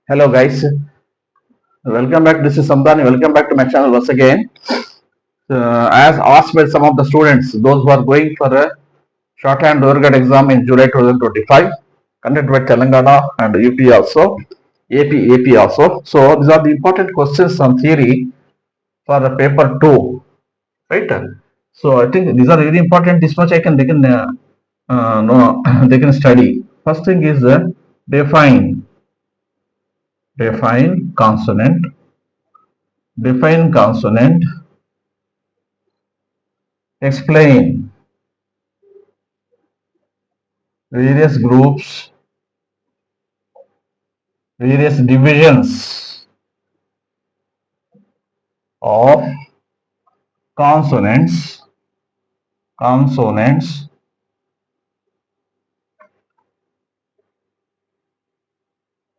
Hello guys, welcome back. This is Samdani. Welcome back to my channel once again. As asked by some of the students, those who are going for a shorthand lowergrade exam in July 2025, conducted by Telangana and UP also, AP also. So these are the important questions on theory for paper 2, right? So I think these are very important. This much they can no, they can study. First thing is define define consonant define consonant, explain various groups, various divisions of consonants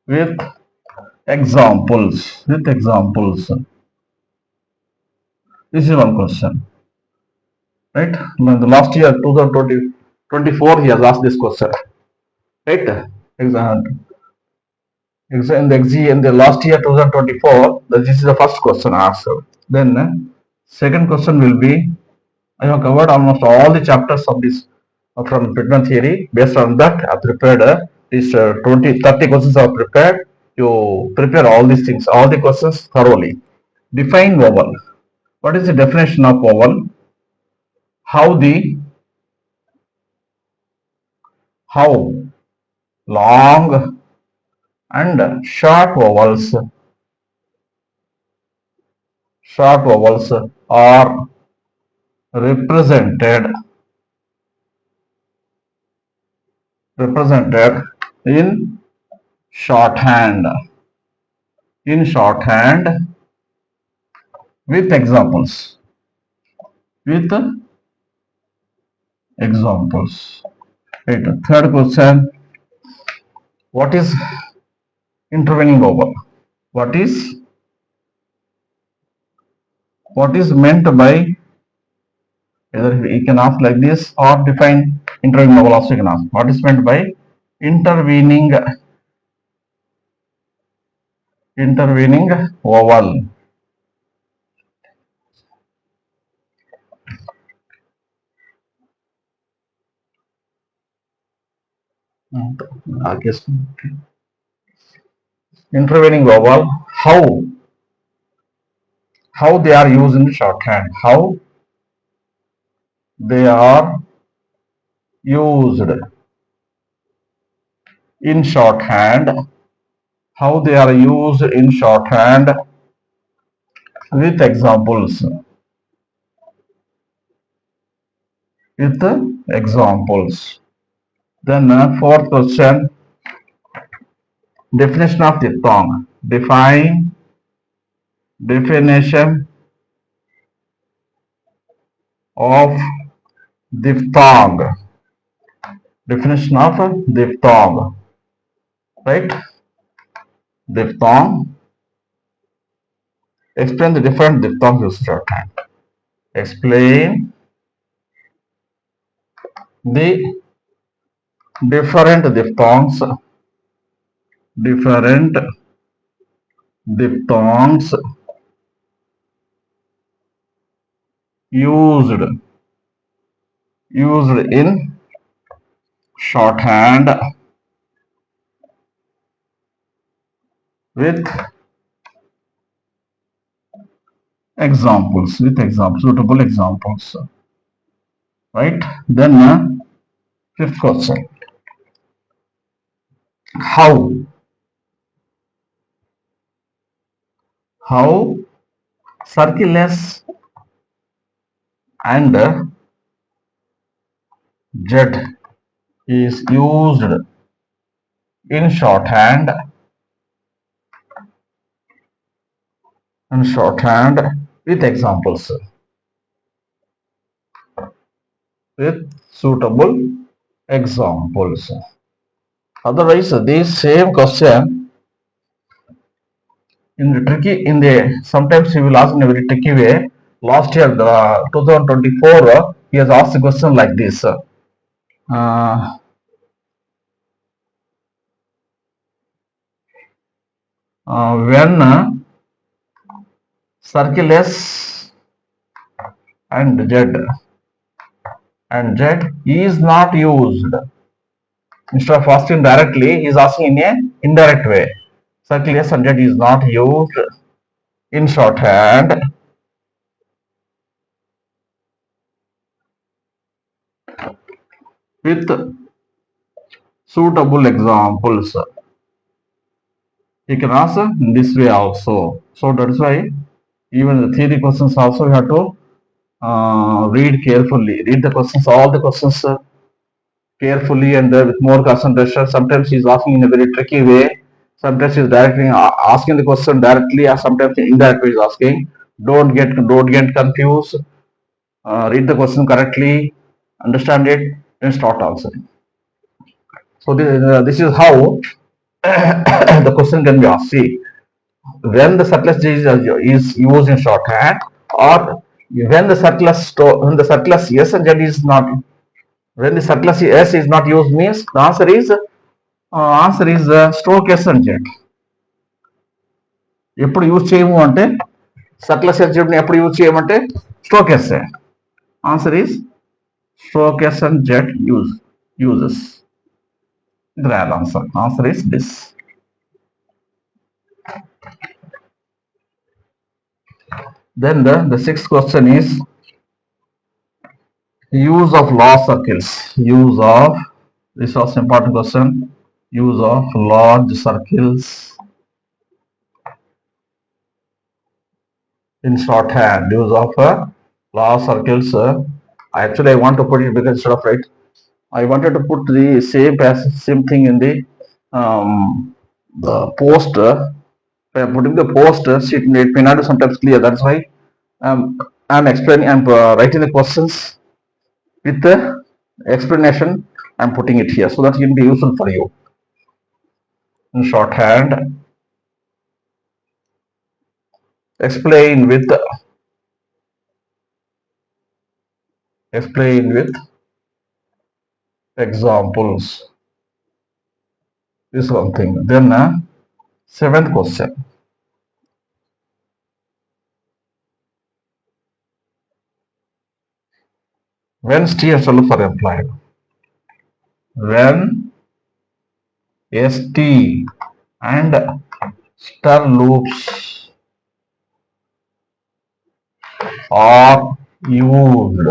with examples. This is one question, right? In the last year 2024 he has asked this question, right? Exam in the in the last year 2024, this is the first question asked. Then second question will be, I have covered almost all the chapters of this from Friedman theory. Based on that, I prepared these 30 questions are prepared. You prepare all these things, all the questions thoroughly. Define vowel. What is the definition of vowel? How long and short vowels are represented in shorthand with examples with examples. Right. Third question, what is intervening vowel? What is meant by, either you can ask like this or define intervening vowel also you can ask. What is meant by intervening vowel? I guess intervening vowel, how they are used in shorthand, how they are used in shorthand, how they are used in shorthand with examples. Then fourth question, definition of diphthong. Definition of diphthong. Definition of diphthong. Right? Diphthong. Explain the different diphthongs used in shorthand. Explain the different diphthongs used in shorthand with suitable examples, right? Then fifth question, how circle S and Z is used in shorthand with examples, with suitable examples. Otherwise, this same question sometimes he will ask in a very tricky way. Last year, 2024, he has asked a question like this. when circle S and Z is not used. Instead of asking directly, he is asking in a indirect way. Circle S and Z is not used in shorthand with suitable examples. You can ask in this way also. So that's why even the theory questions also you have to read carefully. Read the questions, all the questions carefully and with more concentration. Sometimes he's asking in a very tricky way. Sometimes he's directly asking the question directly, or sometimes indirectly he's asking. Don't get confused. Read the question correctly, understand it, and start answering. So this is how the question can be asked. See, when the surplus is used in shorthand, or when the surplus yes and z is not, when the surplus s is not used, means the answer is stroke s and z. ఎప్పుడు use చేయము అంటే surplus s ని ఎప్పుడు use చేయమంటే stroke s. Answer is stroke s and z uses. The real answer is this. Then the sixth question is use of large circles. This was important question. Use of large circles in shorthand. Use of large circles. Actually, I want to put it because instead of right, I wanted to put the same thing in the post. By putting the post, it may not be sometimes clear. That's why I'm explaining. I'm writing the questions with the explanation. I'm putting it here so that it will be useful for you. In shorthand, explain with examples. This is one thing. Then seventh question. When ST and ST are applied. When ST and stir loops are used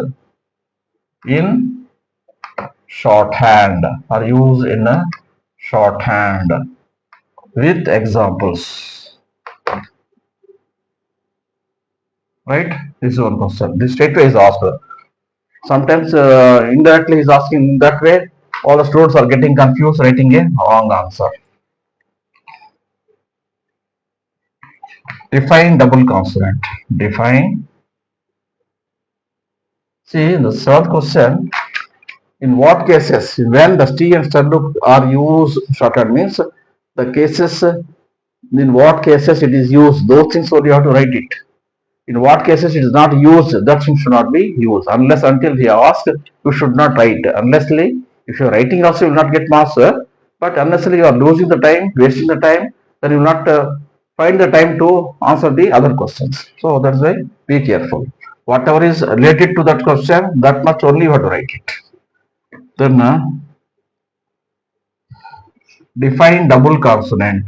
in shorthand, with examples. Right? This is one question. This straightway is asked. Sometimes indirectly he is asking in that way. All the students are getting confused, writing a wrong answer. Define double consonant. See, in the third question, in what cases, when the ST and ST loop are used shorthand, means the cases, in what cases it is used, those things only you have to write it. In what cases it is not used, that thing should not be used. Unless until he asks, you should not write. Unlessly, if you are writing also, you will not get marks. But unlessly you are losing the time, wasting the time, then you will not find the time to answer the other questions. So that's why be careful. Whatever is related to that question, that much only you have to write it. Then define double consonant.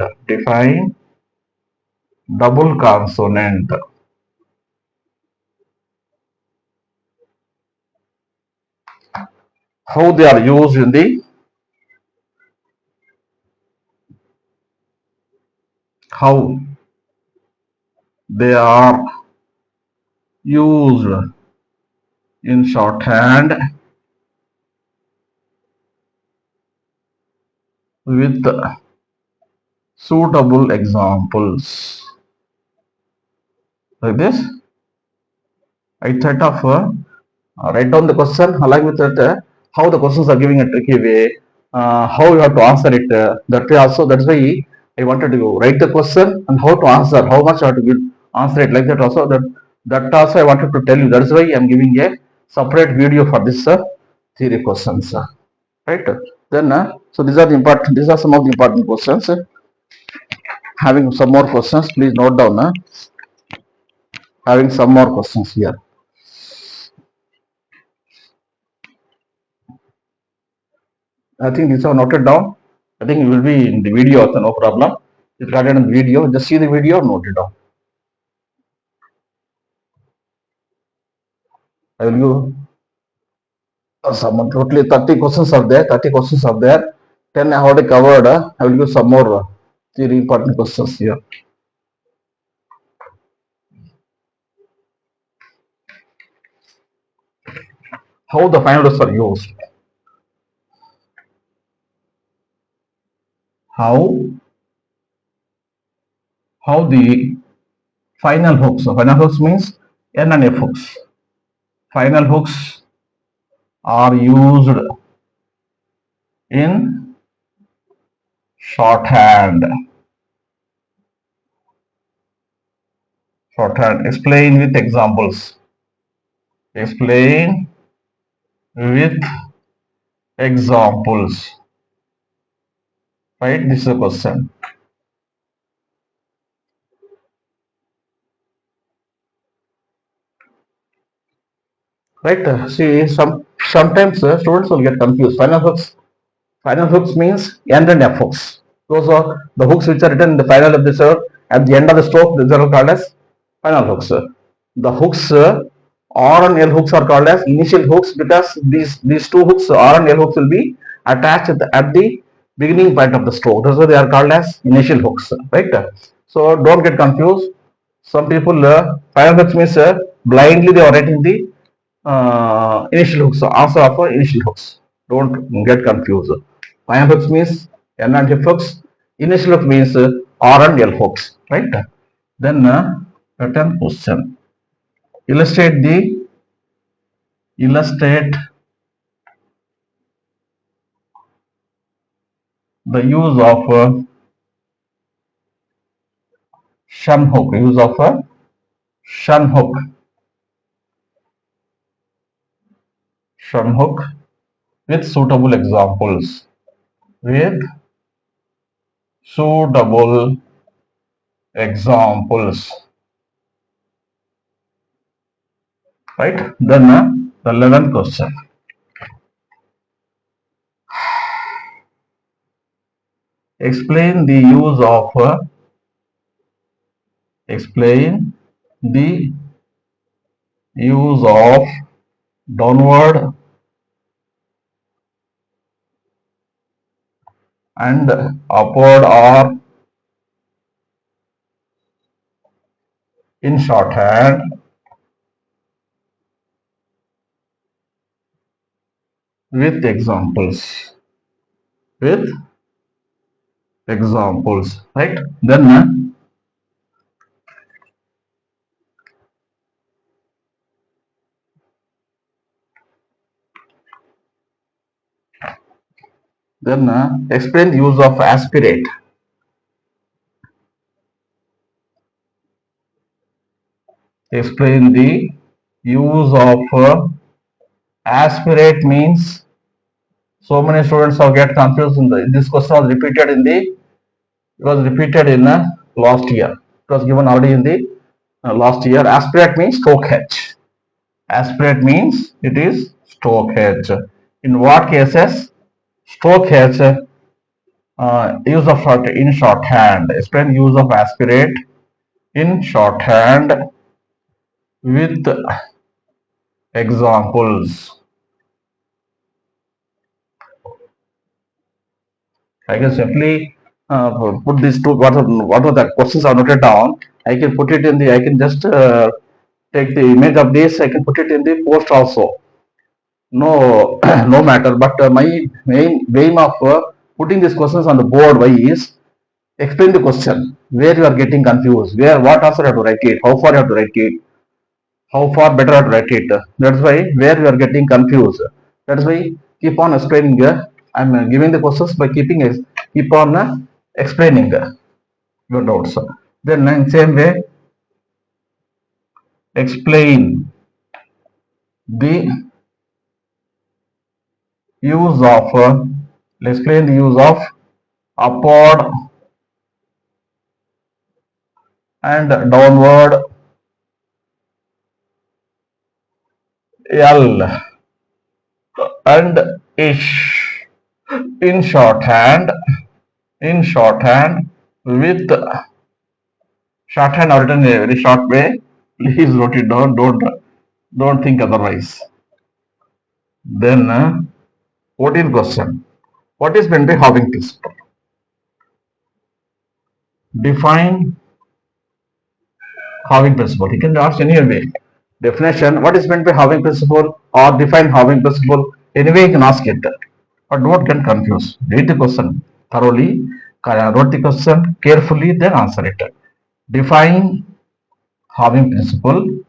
How they are used in the shorthand with suitable examples. Like this, I thought of write down the question along with that how the questions are giving a tricky way, how you have to answer it. That way also, that's why I wanted to write the question and how to answer, how much I have to answer it like that also. That also I wanted to tell you. That's why I am giving a separate video for this theory questions. Right? Then so these are some of the important questions. having some more questions, please note down. Having some more questions here. I think these are noted down. I think it will be in the video also, no problem. It's got it in the video. Just see the video, note it down. I will give someone totally 30 questions are there. 30 questions are there. 10 I already covered. I will give some more theory important questions here. How the final rows are used. How the final hooks. So final hooks means N and F hooks. Final hooks are used in shorthand. Shorthand. Explain with examples. Explain with examples. Right? This is a question. Right? See, sometimes students will get confused. Final hooks means end and F hooks. Those are the hooks which are written in the final episode at the end of the stroke. These are called as final hooks. The hooks R and L hooks are called as initial hooks because these two hooks R and L hooks will be attached at the beginning point of the stroke. That's why they are called as initial hooks. Right? So don't get confused. Some people final hooks means blindly they are writing the initial hooks. So answer of initial hooks. Don't get confused. Final hooks means N and F hooks. Initial hook means R and L hooks. Right? Then pattern question. Illustrate the use of shun hook. Use of a shun hook. Shun hook with suitable examples. With suitable examples. Right? Then the 11th question. Explain the use of downward and upward or in shorthand with examples. With examples. Right? Then explain the use of aspirate. Explain the use of aspirate means so many students have get confused in this question was repeated in last year. It was given already in the last year. Aspirate means stroke hedge. Aspirate means it is stroke hedge. In what cases? Stroke hedge use of in shorthand. Explain use of aspirate in shorthand with examples. I can simply put these two, what are the questions are noted down. I can put it in the, I can just take the image of this, I can put it in the post also. No, no matter, but my main aim of putting these questions on the board, why is explain the question, where you are getting confused, what answer you have to write it, how far you have to write it, how far better to write it. That's why where you are getting confused. That's why keep on explaining. I'm giving the questions by keep on explaining your doubts. Then in same way, explain the use of upward and downward L and ish. In shorthand, with shorthand or written in a very short way. Please write it down. Don't think otherwise. Then 14th question. What is meant by halving principle? Define halving principle. He can ask any way. Definition. What is meant by halving principle or define halving principle? Anyway, you can ask it. But don't get confused. Read the question thoroughly. Wrote the question carefully. Then answer it. Define halving principle.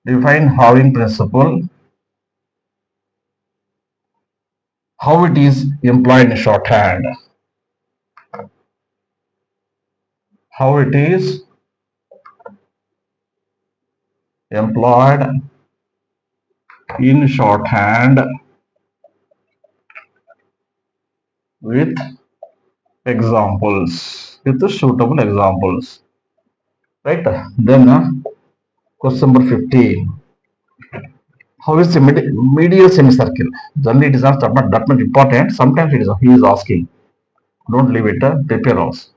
Define halving principle. How it is employed in shorthand. How it is employed in shorthand with examples, with the suitable examples. Right? Then question number 15. How is the medial semicircle? Generally, it is not that much important. Sometimes it is. He is asking. Don't leave it. Prepare also.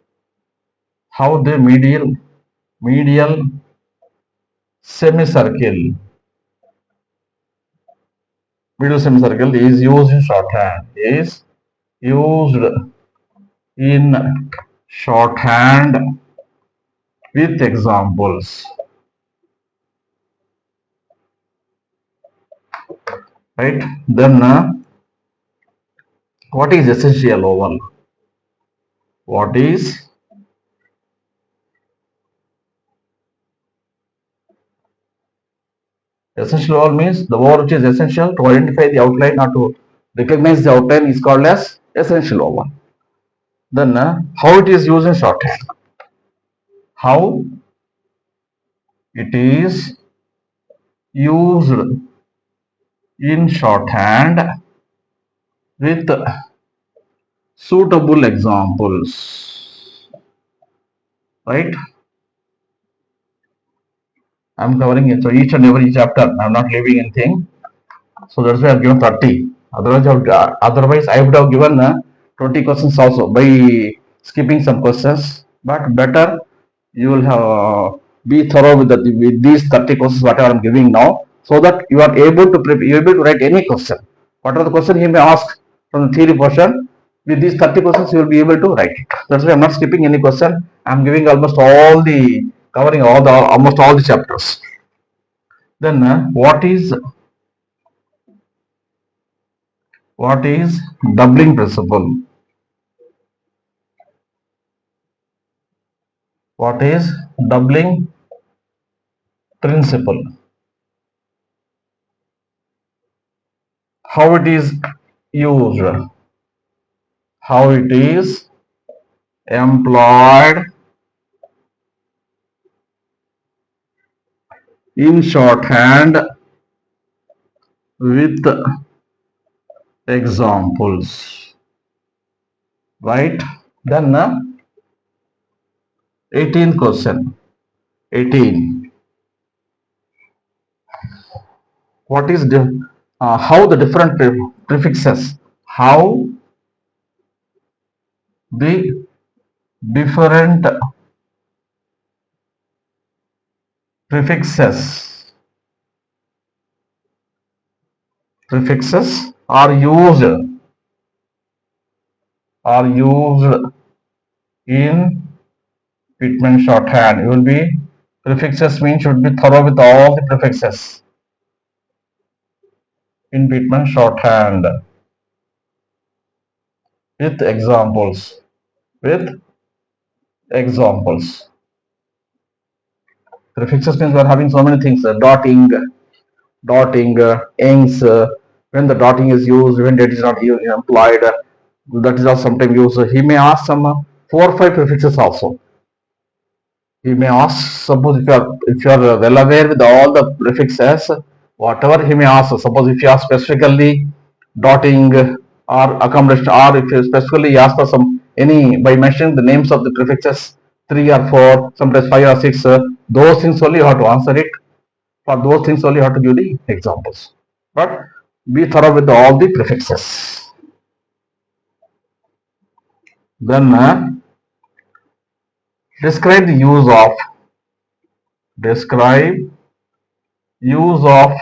How the medial semicircle is used in shorthand. Is used in shorthand with examples. Right? Then what is essential oval? What is essential oval means the oval which is essential to identify the outline or to recognize the outline is called as essential oval. Then how it is used in shorthand? How it is used in shorthand with suitable examples. Right? I'm covering it. So each and every chapter, I'm not leaving anything. So that's why I've given 30. Otherwise, I would have given 20 questions also by skipping some questions. But better you will have be thorough with these 30 questions whatever I'm giving now, so that you are able to write any question. Whatever the question he may ask from the theory portion, with these 30 questions you will be able to write it. That's why I'm not skipping any question. I'm giving almost covering almost all the chapters. Then what is doubling principle? What is doubling principle? How it is used? How it is employed in shorthand with examples. Right? Then 18th question. 18. What is how the different prefixes? How the different prefixes are used in Pitman shorthand. You will be prefixes means should be thorough with all the prefixes in Pitman shorthand with examples. Prefixes means we are having so many things. Dotting, ings. When the dotting is used, when it is not employed, that is also sometimes used. He may ask some 4 or 5 prefixes also. He may ask, suppose if you are well aware with all the prefixes, whatever he may ask. Suppose if you ask specifically dotting or accommodation, or if you specifically ask for some any by mentioning the names of the prefixes 3 or 4, sometimes 5 or 6, those things only you have to answer it. For those things only you have to give the examples. But be thorough with all the prefixes. Then describe the describe use of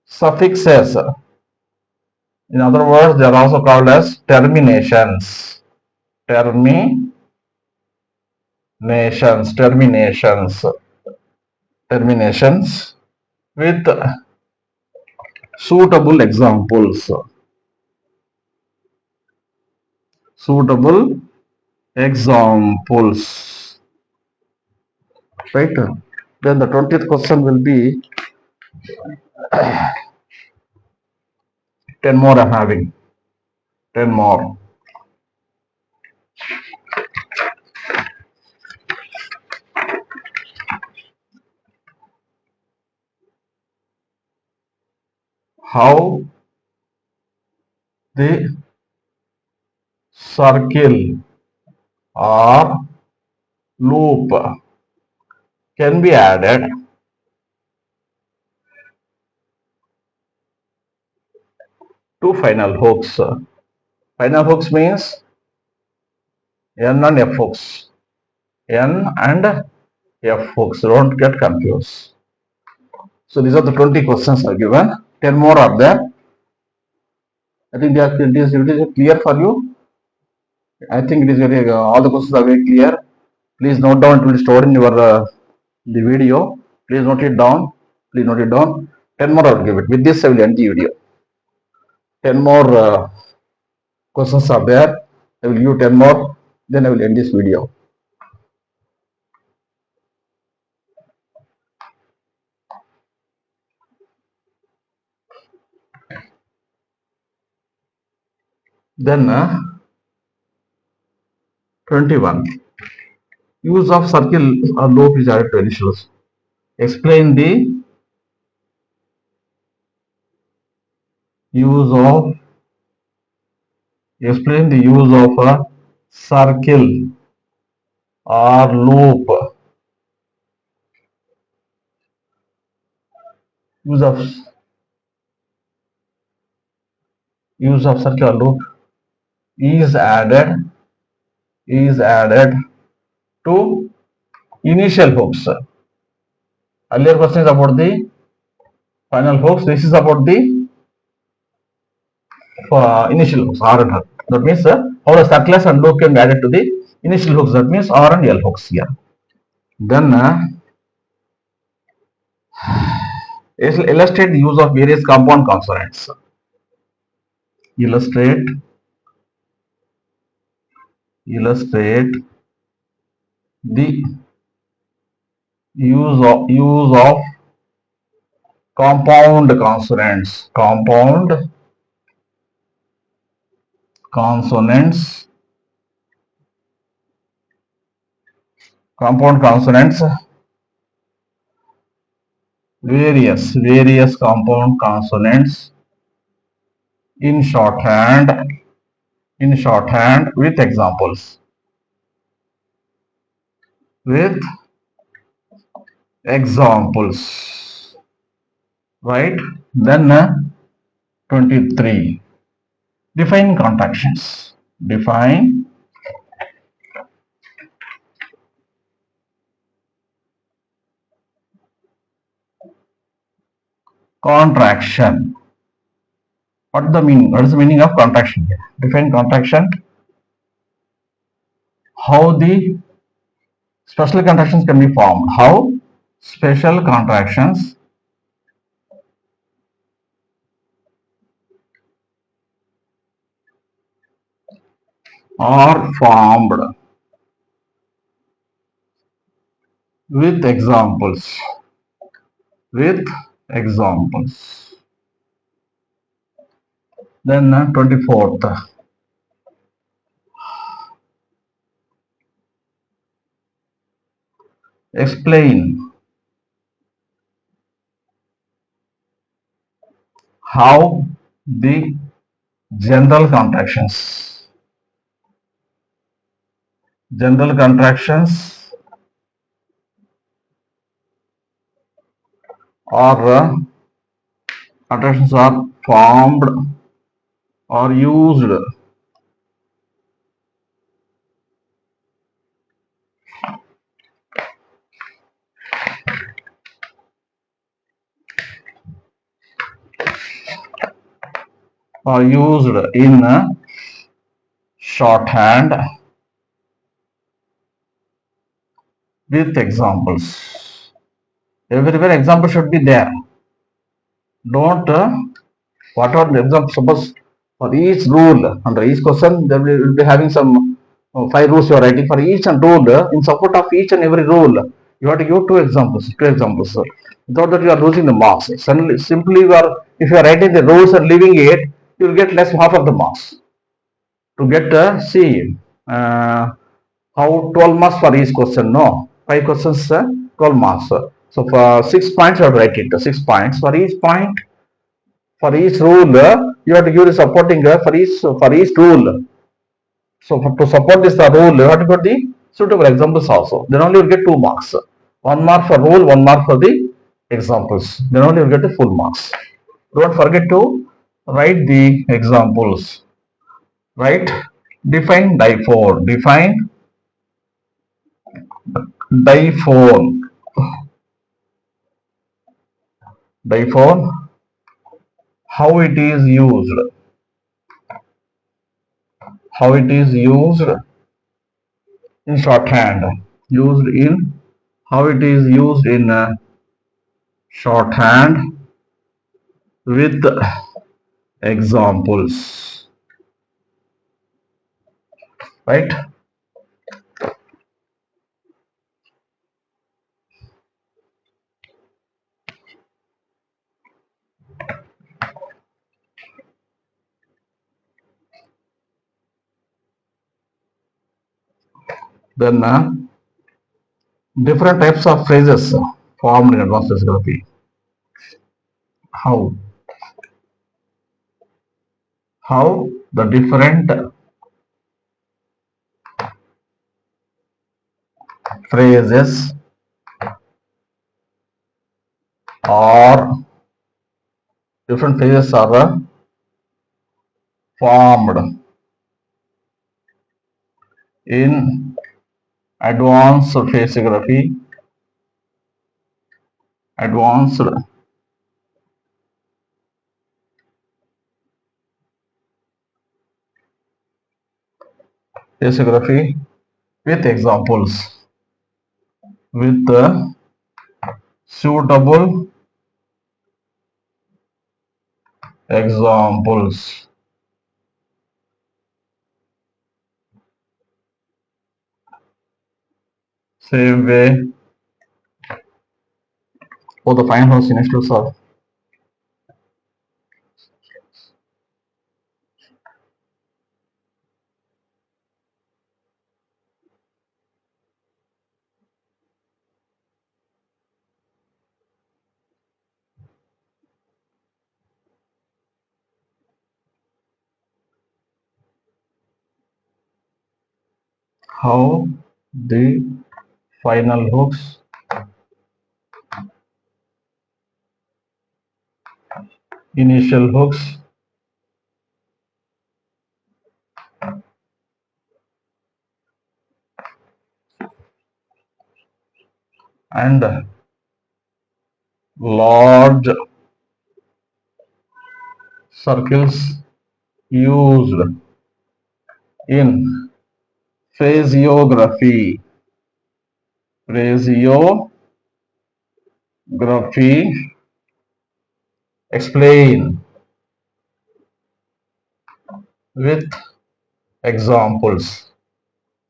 suffixes. In other words, they are also called as terminations. Terminations. Terminations with suitable examples. Suitable examples. Right? Then the 20th question will be 10 more I'm having. 10 more. How the circle or loop can be added to final hooks. Final hooks means N and F hooks. N and F hooks. Don't get confused. So these are the 20 questions are given. 10 more are there. I think it is clear for you. I think it is very all the questions are very clear. Please note down. It will store in your the video. Please note it down. Please note it down. 10 more I will give it. With this I will end the video. 10 more questions are there. I will give 10 more. Then I will end this video. Then 21. Use of circle or loop is added to initials. Explain the use of a circle or loop. Use of circle or loop is added to initial hooks. Earlier question is about the final hooks. This is about the initial hooks R and L. That means how the circles and loop can be added to the initial hooks. That means R and L hooks here. Then illustrate the use of various compound consonants. Illustrate the use of compound consonants. Compound consonants. Various compound consonants in shorthand with examples. Right? Then 23. Define contractions. Contraction. What is the meaning? What is the meaning of contraction here? Define contraction. How the special contractions can be formed. How special contractions are formed with examples. Then 24th. Explain how the general contractions General contractions are formed or used in shorthand with examples. Everywhere example should be there. Don't whatever the example, suppose for each rule under each question there will be having some 5 rules you are writing for each and rule. In support of each and every rule you have to give two examples. Without that you are losing the marks. Simply you are, if you are writing the rules and leaving it, you will get less half of the marks. To get see how 12 marks for each question. No, 5 questions, 12 marks. So for 6 points you have to write it. 6 points for each point. For each rule you have to give the supporting for each rule. So to support this rule you have to get the suitable examples also. Then only you will get 2 marks. 1 mark for rule, 1 mark for the examples. Then only you will get the full marks. Don't forget to write the examples. Right? Define diphone. Define diphone. Diphone. How it is used. How it is used in shorthand. Used in How it is used in shorthand with examples. Right? Then different types of phrases formed in advanced physiography. How? How the different phrases or are formed in advanced physiography. Advanced physiography with examples. With suitable examples. Same way for the fine house in to solve. How the final hooks, initial hooks, and large circles used in physiography. Physiography explain with examples.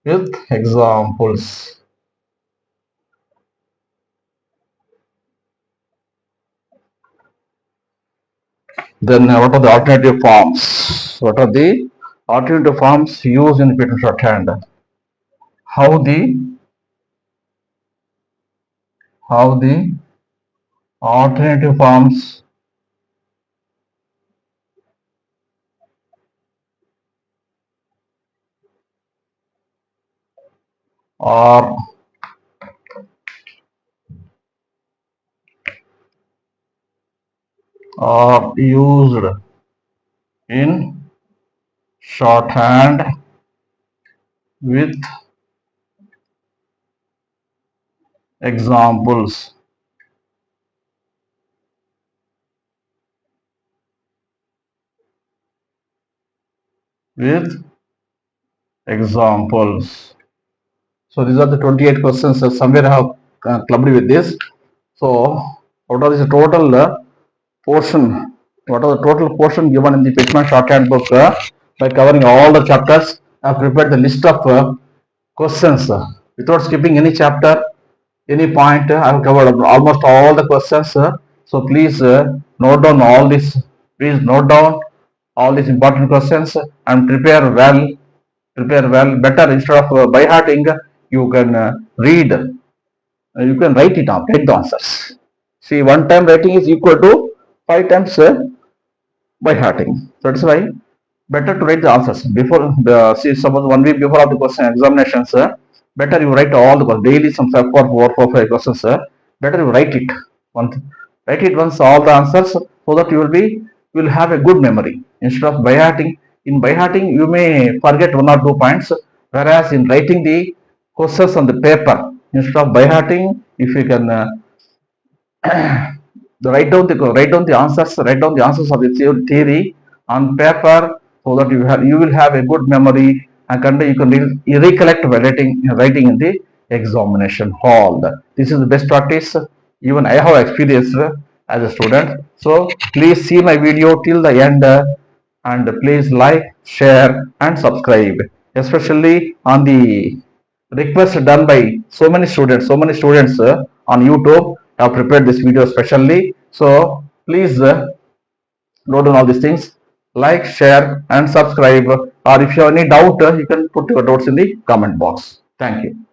With examples. Then what are the alternative forms? What are the alternative forms used in Python shorthand? How the alternative forms are used in shorthand with examples. With examples. So these are the 28 questions. Somewhere I have clubbed with this. So what are the total portion? What are the total portion given in the Pitman shorthand book? By covering all the chapters, I have prepared the list of questions without skipping any chapter, any point. I have covered almost all the questions. So please note down all this. Please note down all these important questions and prepare well. Prepare well. Better instead of by hearting, you can read. You can write it down. Write the answers. See, one time writing is equal to 5 times by hearting. So that's why better to write the answers before the see suppose 1 week before of the question examinations. Better you write all the questions daily, some 4 5 questions. Better you write it once. Write it once all the answers so that you will have a good memory instead of by hearting. In by hearting you may forget 1 or 2 points, whereas in writing the questions on the paper instead of by hearting, if you can write down the answers, write down the answers of the theory on paper so that you will have a good memory and you can recollect by writing in the examination hall. This is the best practice. Even I have experienced as a student. So please see my video till the end and please like, share and subscribe, especially on the request done by so many students on YouTube have prepared this video specially. So please note down all these things, like, share and subscribe, or if you have any doubt you can put your doubts in the comment box. Thank you.